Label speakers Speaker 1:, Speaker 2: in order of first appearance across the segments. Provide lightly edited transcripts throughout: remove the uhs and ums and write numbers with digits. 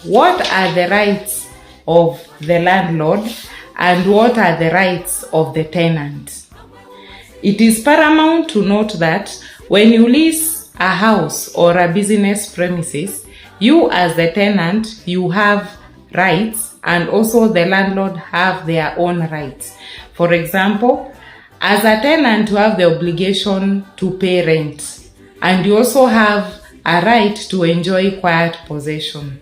Speaker 1: what are the rights of the landlord and what are the rights of the tenant? It is paramount to note that when you lease a house or a business premises, you as the tenant, you have rights, and also the landlord have their own rights. For example, as a tenant, you have the obligation to pay rent, and you also have a right to enjoy quiet possession.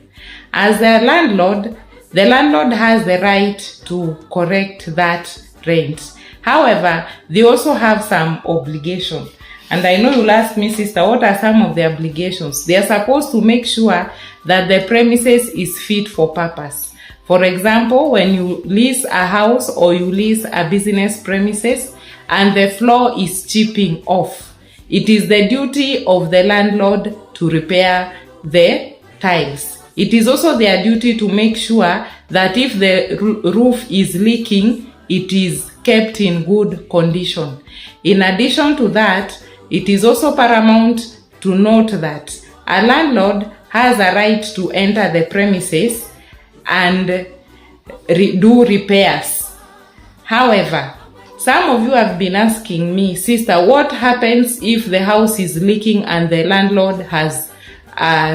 Speaker 1: As the landlord has the right to correct that rent. However, they also have some obligation. And I know you'll ask me, sister, what are some of the obligations? They are supposed to make sure that the premises is fit for purpose. For example, when you lease a house or you lease a business premises and the floor is chipping off, it is the duty of the landlord to repair the tiles. It is also their duty to make sure that if the roof is leaking, it is kept in good condition. In addition to that, it is also paramount to note that a landlord has a right to enter the premises and do repairs. However, some of you have been asking me, sister, what happens if the house is leaking and the landlord has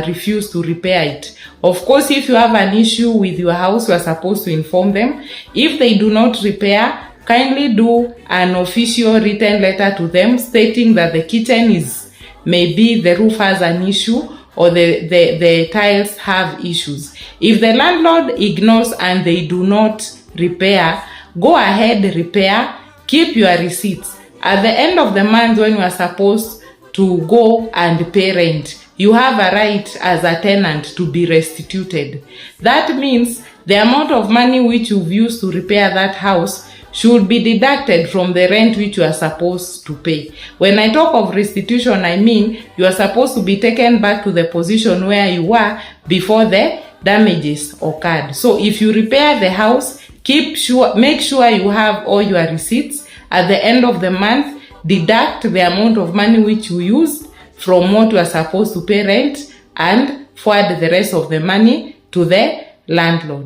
Speaker 1: refused to repair it? Of course, if you have an issue with your house, you are supposed to inform them. If they do not repair, kindly do an official written letter to them stating that the kitchen is, maybe the roof has an issue or the tiles have issues. If the landlord ignores and they do not repair, go ahead, repair, keep your receipts. At the end of the month when you are supposed to go and pay rent, you have a right as a tenant to be restituted. That means the amount of money which you've used to repair that house should be deducted from the rent which you are supposed to pay. When I talk of restitution, I mean you are supposed to be taken back to the position where you were before the damages occurred. So if you repair the house, make sure you have all your receipts. At the end of the month, deduct the amount of money which you used from what you are supposed to pay rent and forward the rest of the money to the landlord.